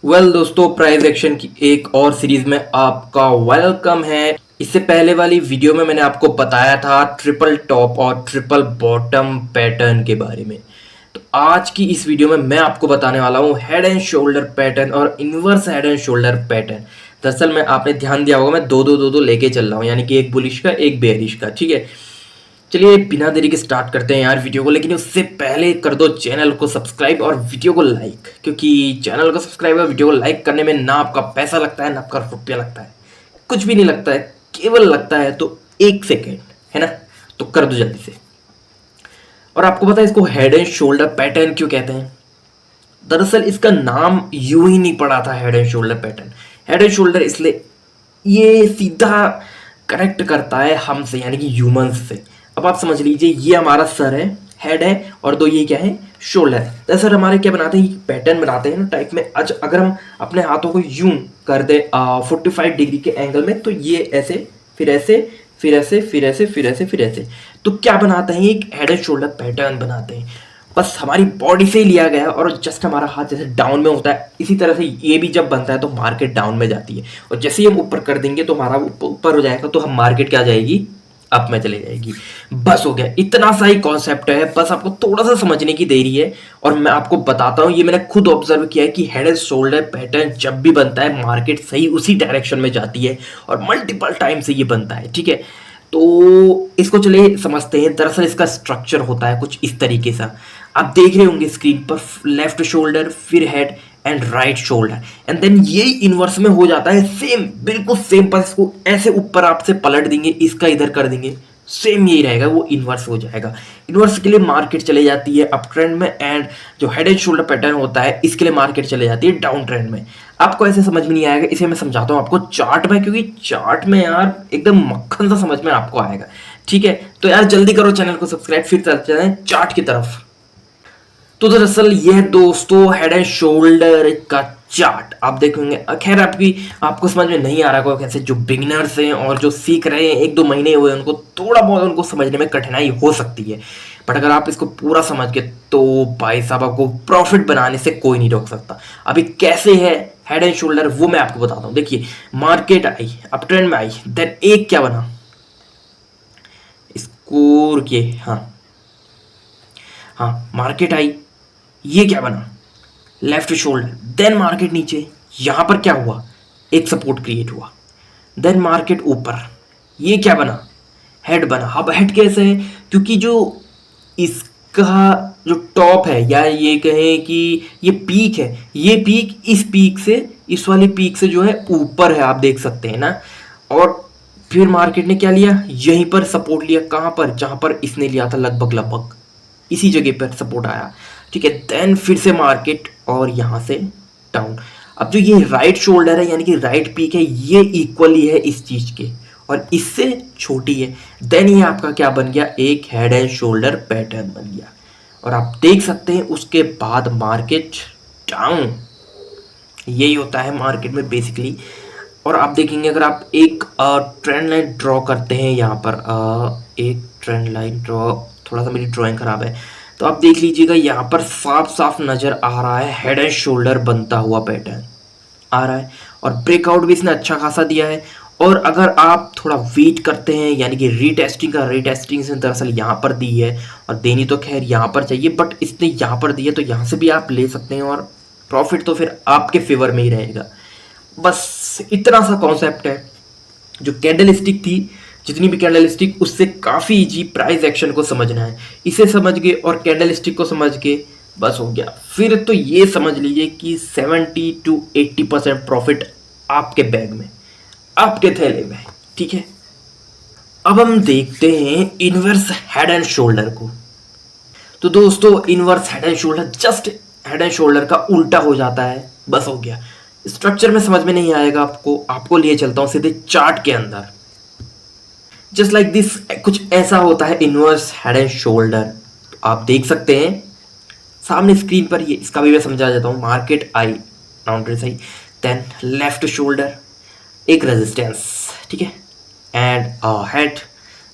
दोस्तों, price action की एक और सीरीज में आपका वेलकम है। इससे पहले वाली वीडियो में मैंने आपको बताया था ट्रिपल टॉप और ट्रिपल बॉटम पैटर्न के बारे में। तो आज की इस वीडियो में मैं आपको बताने वाला हूँ हेड एंड शोल्डर पैटर्न और inverse head and shoulder pattern. दरअसल मैं आपने ध्यान दिया होगा, मैं दो लेके चल रहा हूँ, यानी कि एक बुलिश का एक बेयरिश का। ठीक है, चलिए बिना देरी के स्टार्ट करते हैं यार वीडियो को। लेकिन उससे पहले कर दो चैनल को सब्सक्राइब और वीडियो को लाइक, क्योंकि चैनल को सब्सक्राइब और वीडियो को लाइक करने में ना आपका पैसा लगता है ना आपका रुपया लगता है, कुछ भी नहीं लगता है, केवल लगता है तो 1 सेकेंड, है ना। तो कर दो जल्दी से। और आपको पता है इसको हेड एंड शोल्डर पैटर्न क्यों कहते हैं? दरअसल इसका नाम यूं ही नहीं पड़ा था head and shoulder pattern. Head and shoulder इसलिए ये सीधा कनेक्ट करता है हमसे, यानी कि ह्यूमंस से। अब आप समझ लीजिए, ये हमारा सर है, हेड है, और दो ये क्या है, शोल्डर है। तो सर हमारे क्या बनाते हैं, पैटर्न बनाते हैं ना टाइप में। आज अगर हम अपने हाथों को यूं कर दे 45 डिग्री के एंगल में, तो ये ऐसे, फिर ऐसे, फिर ऐसे, फिर ऐसे, फिर ऐसे, फिर ऐसे, तो क्या बनाते हैं, एक हेड एंड शोल्डर पैटर्न बनाते हैं। बस हमारी बॉडी से ही लिया गया, और जस्ट हमारा हाथ जैसे डाउन में होता है, इसी तरह से ये भी जब बनता है तो मार्केट डाउन में जाती है। और जैसे ही हम ऊपर कर देंगे तो हमारा ऊपर हो जाएगा, तो हम मार्केट क्या जाएगी, अप में चले जाएगी। बस हो गया, इतना सा ही कॉन्सेप्ट है, बस आपको थोड़ा सा समझने की देरी है। और मैं आपको बताता हूँ, ये मैंने खुद ऑब्जर्व किया है कि हेड एंड शोल्डर पैटर्न जब भी बनता है मार्केट सही उसी डायरेक्शन में जाती है, और मल्टीपल टाइम से ये बनता है। ठीक है, तो इसको चले समझते हैं। दरअसल इसका स्ट्रक्चर होता है कुछ इस तरीके से। आप देख रहे होंगे स्क्रीन पर, लेफ्ट शोल्डर, फिर head and right shoulder, and then ये इनवर्स में हो जाता है सेम, बिल्कुल सेम। पर इसको ऐसे ऊपर आपसे पलट देंगे, इसका इधर कर देंगे, सेम यही रहेगा, वो इनवर्स हो जाएगा। इनवर्स के लिए मार्केट चले जाती है अप ट्रेंड में, एंड जो हेड एंड शोल्डर पैटर्न होता है इसके लिए मार्केट चले जाती है डाउन ट्रेंड में। आपको ऐसे समझ में नहीं आएगा, इसे मैं समझाता हूँ आपको चार्ट में, क्योंकि चार्ट में यार एकदम मक्खन सा समझ में आपको आएगा। ठीक है, तो यार जल्दी करो चैनल को सब्सक्राइब, फिर चलते हैं चार्ट की तरफ। तो दरअसल यह दोस्तों हेड एंड शोल्डर का चार्ट आप देखेंगे। खैर आपको समझ में नहीं आ रहा होगा कैसे, जो बिगिनर्स हैं और जो सीख रहे हैं 1-2 महीने हुए, उनको थोड़ा बहुत उनको समझने में कठिनाई हो सकती है। बट अगर आप इसको पूरा समझ के, तो भाई साहब आपको प्रॉफिट बनाने से कोई नहीं रोक सकता। अभी कैसे है हेड एंड शोल्डर वो मैं आपको बताता हूँ। देखिए, मार्केट आई, अप ट्रेंड में आई, देन एक क्या बना, स्कोर के, हाँ हाँ, मार्केट आई, ये क्या बना, लेफ्ट शोल्डर, देन मार्केट नीचे, यहां पर क्या हुआ, एक सपोर्ट क्रिएट हुआ, देन मार्केट ऊपर, ये क्या बना, हेड बना। अब हेड कैसे है, क्योंकि जो इसका जो टॉप है, या ये कहें कि ये पीक है, ये पीक इस पीक से, इस वाली पीक से जो है ऊपर है, आप देख सकते हैं ना। और फिर मार्केट ने क्या लिया, यहीं पर सपोर्ट लिया, कहां पर, जहां पर इसने लिया था, लगभग लगभग इसी जगह पर सपोर्ट आया। ठीक है, देन फिर से मार्केट, और यहां से डाउन। अब जो ये राइट शोल्डर है, यानी कि राइट पीक है, ये इक्वली है इस चीज के, और इससे छोटी है। देन ये आपका क्या बन गया, एक हेड एंड शोल्डर पैटर्न बन गया। और आप देख सकते हैं उसके बाद मार्केट डाउन। यही होता है मार्केट में बेसिकली। और आप देखेंगे, अगर आप एक ट्रेंड लाइन ड्रॉ करते हैं यहाँ पर, एक ट्रेंड लाइन ड्रॉ, थोड़ा सा मेरी ड्राइंग खराब है, तो आप देख लीजिएगा यहाँ पर साफ साफ नजर आ रहा है हेड एंड शोल्डर बनता हुआ पैटर्न आ रहा है। और ब्रेकआउट भी इसने अच्छा खासा दिया है। और अगर आप थोड़ा वेट करते हैं, यानी कि रीटेस्टिंग इसने दरअसल यहाँ पर दी है, और देनी तो खैर यहाँ पर चाहिए, बट इसने यहाँ पर दी है, तो यहाँ से भी आप ले सकते हैं, और प्रॉफिट तो फिर आपके फेवर में ही रहेगा। बस इतना सा कॉन्सेप्ट है। जो कैंडलस्टिक थी, जितनी भी कैंडलस्टिक, उससे काफ़ी इजी प्राइस एक्शन को समझना है। इसे समझ के और कैंडलस्टिक को समझ के बस हो गया। फिर तो ये समझ लीजिए कि 70-80% प्रॉफिट आपके बैग में, आपके थैले में। ठीक है, अब हम देखते हैं इनवर्स हेड एंड शोल्डर को। तो दोस्तों, inverse head and shoulder just head and shoulder का उल्टा हो जाता है, बस हो गया। स्ट्रक्चर में समझ में नहीं आएगा आपको लिए चलता हूं सीधे चार्ट के अंदर। जस्ट लाइक दिस, कुछ ऐसा होता है इनवर्स हेड एंड शोल्डर। तो आप देख सकते हैं सामने स्क्रीन पर, ये इसका भी मैं समझा देता हूँ। मार्केट आई, बाउंड्री सही, देन लेफ्ट शोल्डर, एक रेजिस्टेंस, ठीक है, एंड हेड,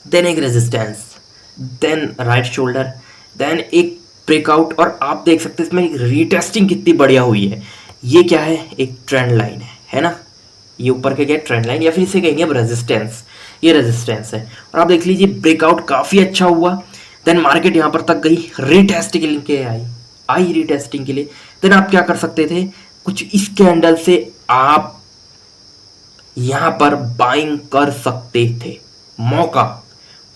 देन एक resistance, then right shoulder, then एक ब्रेकआउट। और आप देख सकते हैं इसमें रीटेस्टिंग कितनी बढ़िया हुई है। ये क्या है, एक ट्रेंड लाइन है ना, ये ऊपर का क्या है, ट्रेंड लाइन, या फिर इसे कहेंगे अब रेजिस्टेंस, ये रेजिस्टेंस है। और आप देख लीजिए ब्रेकआउट काफ़ी अच्छा हुआ, देन मार्केट यहाँ पर तक गई, रीटेस्टिंग के लिए आई रीटेस्टिंग के लिए। देन आप क्या कर सकते थे, कुछ इस कैंडल से आप यहाँ पर बाइंग कर सकते थे, मौका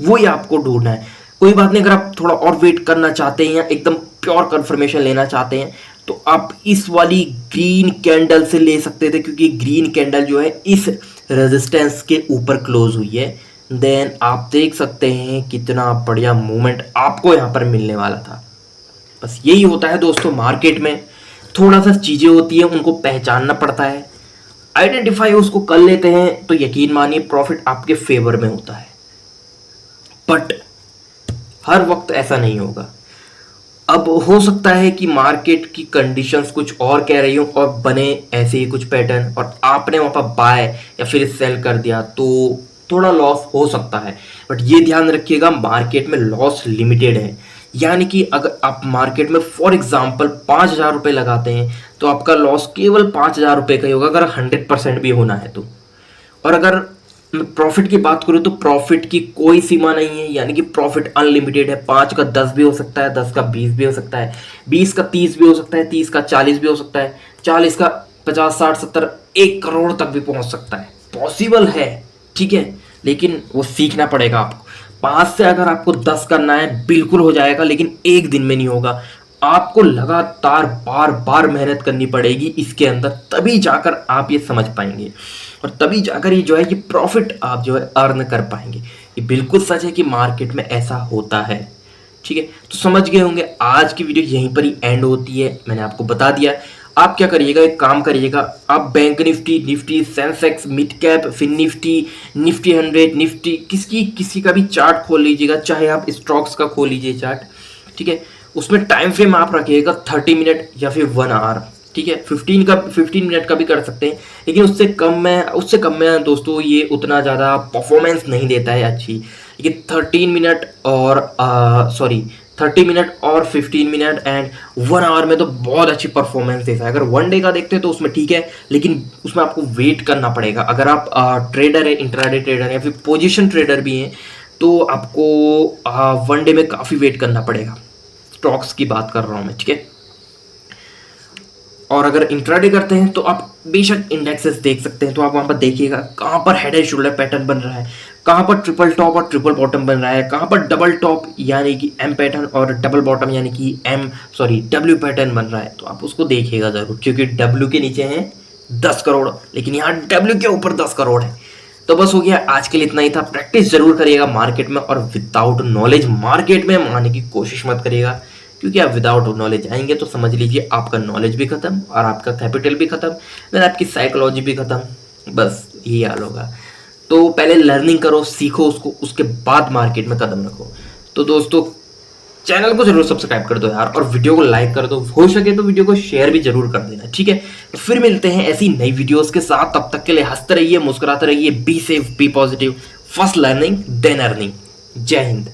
वही आपको ढूंढना है। कोई बात नहीं, अगर आप थोड़ा और वेट करना चाहते हैं या एकदम प्योर कंफर्मेशन लेना चाहते हैं तो आप इस वाली ग्रीन कैंडल से ले सकते थे, क्योंकि ग्रीन कैंडल जो है इस रेजिस्टेंस के ऊपर क्लोज हुई है। देन आप देख सकते हैं कितना बढ़िया मूवमेंट आपको यहाँ पर मिलने वाला था। बस यही होता है दोस्तों, मार्केट में थोड़ा सा चीज़ें होती हैं, उनको पहचानना पड़ता है, आइडेंटिफाई उसको कर लेते हैं तो यकीन मानिए प्रॉफिट आपके फेवर में होता है। बट हर वक्त ऐसा नहीं होगा। अब हो सकता है कि मार्केट की कंडीशंस कुछ और कह रही हो और बने ऐसे ही कुछ पैटर्न, और आपने वहाँ पर बाय या फिर सेल कर दिया तो थोड़ा लॉस हो सकता है। बट ये ध्यान रखिएगा, मार्केट में लॉस लिमिटेड है। यानी कि अगर आप मार्केट में फॉर एग्जांपल 5,000 रुपये लगाते हैं तो आपका लॉस केवल 5,000 रुपये का ही होगा, अगर 100% भी होना है तो। और अगर मैं प्रॉफिट की बात करूँ तो प्रॉफिट की कोई सीमा नहीं है, यानी कि प्रॉफिट अनलिमिटेड है। 5 का 10 भी हो सकता है, 10 का 20 भी हो सकता है, 20 का 30 भी हो सकता है, 30 का 40 भी हो सकता है, 40 का 50, 60, 70, 1 करोड़ तक भी पहुंच सकता है। पॉसिबल है, ठीक है, लेकिन वो सीखना पड़ेगा आपको। 5 से अगर आपको 10 करना है बिल्कुल हो जाएगा, लेकिन एक दिन में नहीं होगा। आपको लगातार बार बार मेहनत करनी पड़ेगी इसके अंदर, तभी जाकर आप ये समझ पाएंगे और तभी जाकर ये जो है, ये प्रॉफिट आप जो है अर्न कर पाएंगे। ये बिल्कुल सच है कि मार्केट में ऐसा होता है, ठीक है। तो समझ गए होंगे, आज की वीडियो यहीं पर ही एंड होती है, मैंने आपको बता दिया। आप क्या करिएगा, एक काम करिएगा, आप bank Nifty, Sensex, mid cap, fin Nifty 100, Nifty किसी का भी चार्ट खोल लीजिएगा, चाहे आप स्टॉक्स का खोल लीजिए चार्ट, ठीक है। उसमें टाइम फ्रेम आप रखिएगा 30 मिनट या फिर 1 आवर, ठीक है। 15 मिनट का भी कर सकते हैं, लेकिन उससे कम में दोस्तों ये उतना ज़्यादा परफॉर्मेंस नहीं देता है अच्छी। लेकिन 30 मिनट और 15 मिनट एंड 1 आवर में तो बहुत अच्छी परफॉर्मेंस देता है। अगर 1 डे का देखते हैं तो उसमें ठीक है, लेकिन उसमें आपको वेट करना पड़ेगा। अगर आप ट्रेडर है, इंट्राडे ट्रेडर या फिर पोजिशन ट्रेडर भी हैं तो आपको 1 डे में काफ़ी वेट करना पड़ेगा। स्टॉक्स की बात कर रहा हूँ मैं, ठीक है। और अगर इंट्राडे करते हैं तो आप बेशक इंडेक्सेस देख सकते हैं, तो आप वहाँ पर देखिएगा कहाँ पर हेड एंड शोल्डर पैटर्न बन रहा है, कहाँ पर ट्रिपल टॉप और ट्रिपल बॉटम बन रहा है, कहाँ पर डबल टॉप यानी कि एम पैटर्न और डबल बॉटम यानी कि डब्ल्यू पैटर्न बन रहा है। तो आप उसको देखिएगा ज़रूर, क्योंकि डब्ल्यू के नीचे हैं 10 करोड़, लेकिन यहाँ डब्ल्यू के ऊपर 10 करोड़ है। तो बस हो गया, आज के लिए इतना ही था। प्रैक्टिस जरूर करिएगा मार्केट में, और विदाउट नॉलेज मार्केट में आने की कोशिश मत करिएगा, क्योंकि आप विदाउट नॉलेज आएंगे तो समझ लीजिए आपका नॉलेज भी खत्म और आपका कैपिटल भी खत्म, देन आपकी साइकोलॉजी भी खत्म, बस यही हाल होगा। तो पहले लर्निंग करो, सीखो उसको, उसके बाद मार्केट में कदम रखो। तो दोस्तों चैनल को जरूर सब्सक्राइब कर दो यार, और वीडियो को लाइक कर दो, हो सके तो वीडियो को शेयर भी जरूर कर देना, ठीक है। तो फिर मिलते हैं ऐसी नई वीडियोस के साथ, तब तक के लिए हंसते रहिए, मुस्कुराते रहिए, be safe, be positive, first learning then earning. जय हिंद।